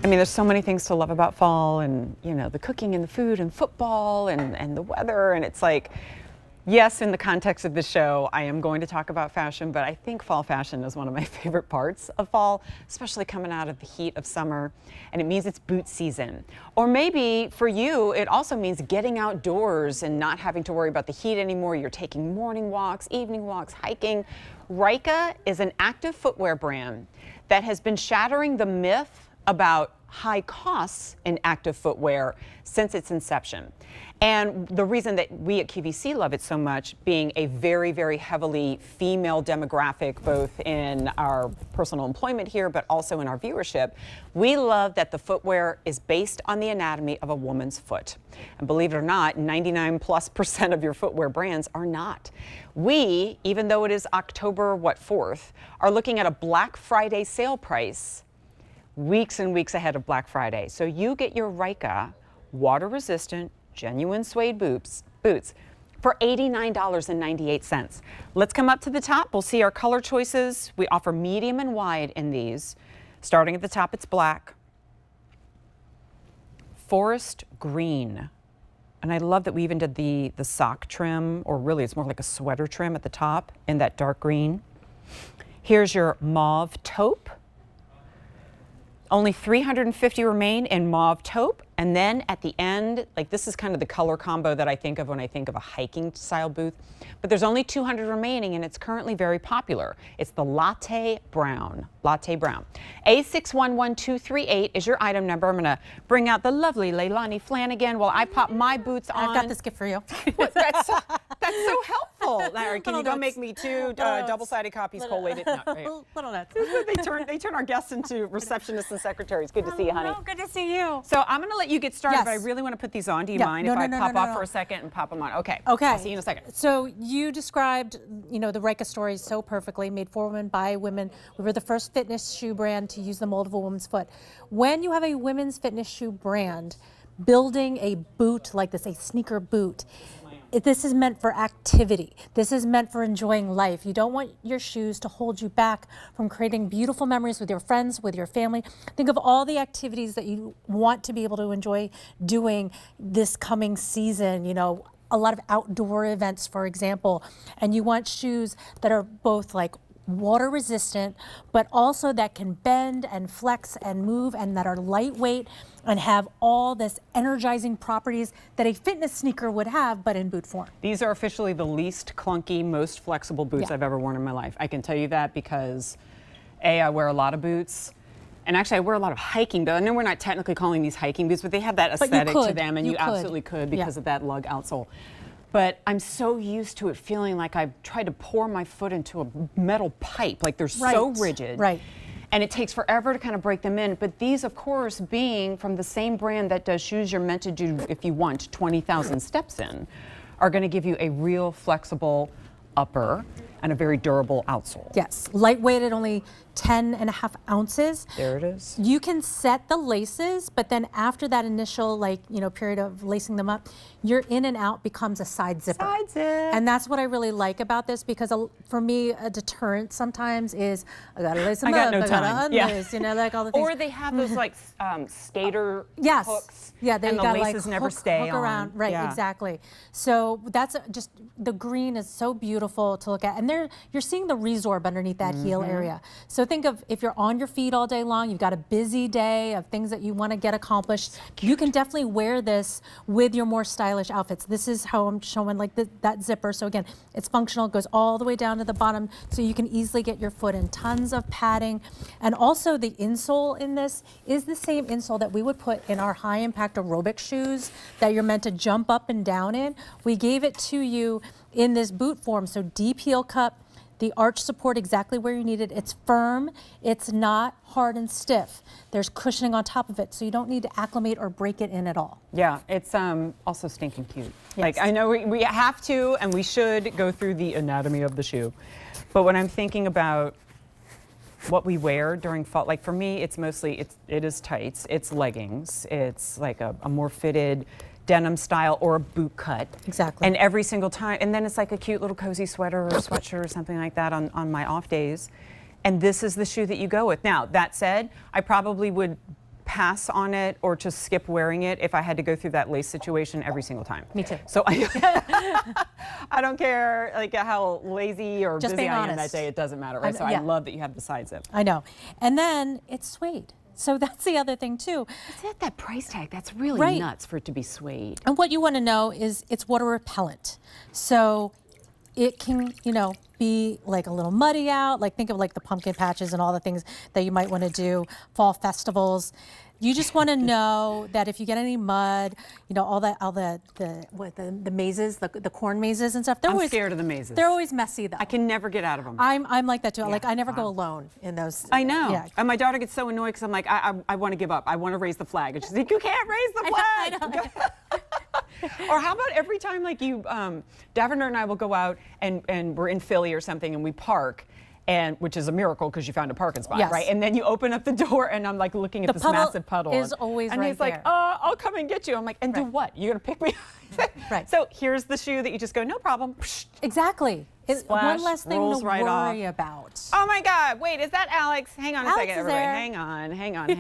I mean, there's so many things to love about fall, and you know, the cooking and the food and football and the weather, and it's like, yes, in the context of the show, I am going to talk about fashion, but I think fall fashion is one of my favorite parts of fall, especially coming out of the heat of summer, and it means it's boot season. Or maybe for you, it also means getting outdoors and not having to worry about the heat anymore. You're taking morning walks, evening walks, hiking. Ryka is an active footwear brand that has been shattering the myth about high costs in active footwear since its inception. And the reason that we at QVC love it so much, being a very, very heavily female demographic, both in our personal employment here, but also in our viewership, we love that the footwear is based on the anatomy of a woman's foot. And believe it or not, 99+% of your footwear brands are not. We, even though it is October, 4th, are looking at a Black Friday sale price weeks and weeks ahead of Black Friday. So you get your Ryka water-resistant, genuine suede boots for $89.98. Let's come up to the top. We'll see our color choices. We offer medium and wide in these. Starting at the top, it's black. Forest green. And I love that we even did the sock trim, or really it's more like a sweater trim at the top in that dark green. Here's your mauve taupe. Only 350 remain in mauve taupe. And then at the end, like this is kind of the color combo that I think of when I think of a hiking style boot. But there's only 200 remaining, and it's currently very popular. It's the latte brown. Latte brown. A611238 is your item number. I'm going to bring out the lovely Leilani Flanagan while I pop my boots on. I've got this gift for you. That's so helpful. Larry, can you go make me two double-sided copies collated? No, right. Little nuts. They turn our guests into receptionists and secretaries. Good to see you, honey. Oh, good to see you. So I'm going to let you get started, Yes. but I really want to put these on. Do you mind if I pop off for a second and pop them on? Okay. Okay. I'll see you in a second. So you described, the Reika story so perfectly. Made for women by women. We were the first fitness shoe brand to use the mold of a woman's foot. When you have a women's fitness shoe brand, building a boot like this, a sneaker boot, this is meant for activity. This is meant for enjoying life. You don't want your shoes to hold you back from creating beautiful memories with your friends, with your family. Think of all the activities that you want to be able to enjoy doing this coming season, a lot of outdoor events, for example, and you want shoes that are both like water resistant, but also that can bend and flex and move, and that are lightweight and have all this energizing properties that a fitness sneaker would have, but in boot form. These are officially the least clunky, most flexible boots I've ever worn in my life. I can tell you that because I wear a lot of boots. And actually, I wear a lot of hiking boots. I know we're not technically calling these hiking boots, but they have that aesthetic to them, and you absolutely could because of that lug outsole. But I'm so used to it feeling like I've tried to pour my foot into a metal pipe. Like they're so rigid. Right. And it takes forever to kind of break them in. But these, of course, being from the same brand that does shoes you're meant to do, if you want, 20,000 steps in, are going to give you a real flexible upper and a very durable outsole. Yes, lightweight at only 10.5 ounces. There it is. You can set the laces, but then after that initial period of lacing them up, your in and out becomes a side zipper. Side zip. And that's what I really like about this, because for me, a deterrent sometimes is I gotta lace them I up, got no I time. gotta unlace, like all the things. Or they have those like skater Yes. hooks. Yeah, they and the got laces never stay hook on. around. Right, exactly. So that's just, the green is so beautiful to look at. And you're seeing the resorb underneath that heel area. So think of if you're on your feet all day long, you've got a busy day of things that you want to get accomplished, you can definitely wear this with your more stylish outfits. This is how I'm showing that zipper. So again, it's functional, it goes all the way down to the bottom, so you can easily get your foot in. Tons of padding. And also the insole in this is the same insole that we would put in our high impact aerobic shoes that you're meant to jump up and down in. We gave it to you in this boot form, so deep heel cup, the arch support exactly where you need it. It's firm, it's not hard and stiff. There's cushioning on top of it, so you don't need to acclimate or break it in at all. Yeah, it's also stinking cute. Yes. Like, I know we have to and we should go through the anatomy of the shoe, but when I'm thinking about what we wear during fall, like for me, it's mostly, it is tights, it's leggings, it's like a more fitted denim style or a boot cut. Exactly. And every single time, and then it's like a cute little cozy sweater or sweatshirt or something like that on my off days. And this is the shoe that you go with. Now, that said, I probably would pass on it or to skip wearing it if I had to go through that lace situation every single time. Me too. So I don't care like how lazy or Just busy being I am that honest. day, it doesn't matter, right? So I yeah. love that you have the side zip. I know. And then it's suede. So that's the other thing too. Is it that price tag? That's really Right. nuts for it to be suede. And what you want to know is it's water repellent. So it can, you know, be like a little muddy out, like think of like the pumpkin patches and all the things that you might want to do, fall festivals. You just want to know that if you get any mud, you know, all the mazes, the corn mazes and stuff. I'm scared of the mazes. They're always messy though. I can never get out of them. I'm like that too. Yeah, Like I never go wow. alone in those. I know. Yeah. And my daughter gets so annoyed because I'm like, I want to give up. I want to raise the flag. And she's like, you can't raise the flag. I know. Or how about every time like you, Davender and I will go out and we're in Philly or something and we park. And which is a miracle because you found a parking spot, Yes. right? And then you open up the door and I'm like looking at this puddle massive puddle. is always and right he's like, there. I'll come and get you. I'm like, and do Right. what? You're gonna pick me up? Right. So here's the shoe that you just go, no problem. Exactly. It's Splash, one less thing rolls to right off. worry about. Oh my God, wait, is that Alex? Hang on a Alex second, is everybody. there. Hang on.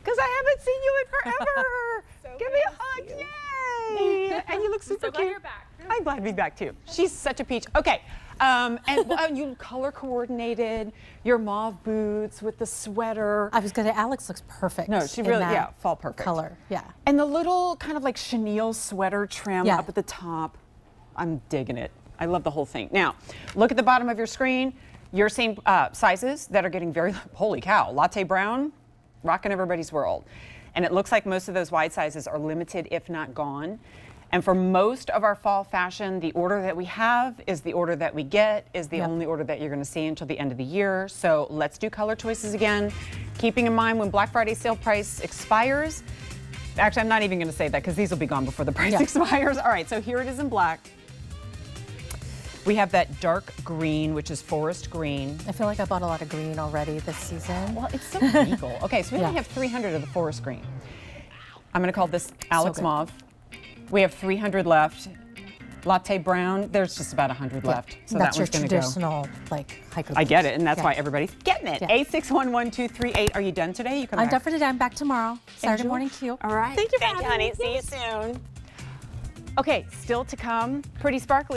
Because I haven't seen you in forever. Give me a hug, yay. And you look super glad cute. you're back. I'm glad to be back too. She's such a peach. Okay, and you color coordinated, your mauve boots with the sweater. I was gonna say, Alex looks perfect. No, she in really, that yeah, fall perfect. color. Yeah. And the little kind of like chenille sweater trim Yeah. up at the top. I'm digging it. I love the whole thing. Now, look at the bottom of your screen. Your same sizes that are getting very, holy cow, latte brown, rocking everybody's world. And it looks like most of those wide sizes are limited, if not gone. And for most of our fall fashion, the order that we have is the order that we get, is the Yep. only order that you're gonna see until the end of the year. So let's do color choices again. Keeping in mind when Black Friday sale price expires, actually I'm not even gonna say that because these will be gone before the price Yeah. expires. All right, so here it is in black. We have that dark green, which is forest green. I feel like I bought a lot of green already this season. Well, it's so regal. Okay, so we only Yeah. have 300 of the forest green. I'm gonna call this Alex good. Mauve. We have 300 left. Latte brown, there's just about 100 left. So That's that your one's gonna traditional like hiker. I get it, and that's Yeah. why everybody's getting it. Yeah. 8611238. Are you done today? You come I'm back. done for today. I'm back tomorrow. Saturday Enjoy. morning Q. All right. Thank you for Thank you, having honey. me. See you soon. Okay, still to come. Pretty sparkly.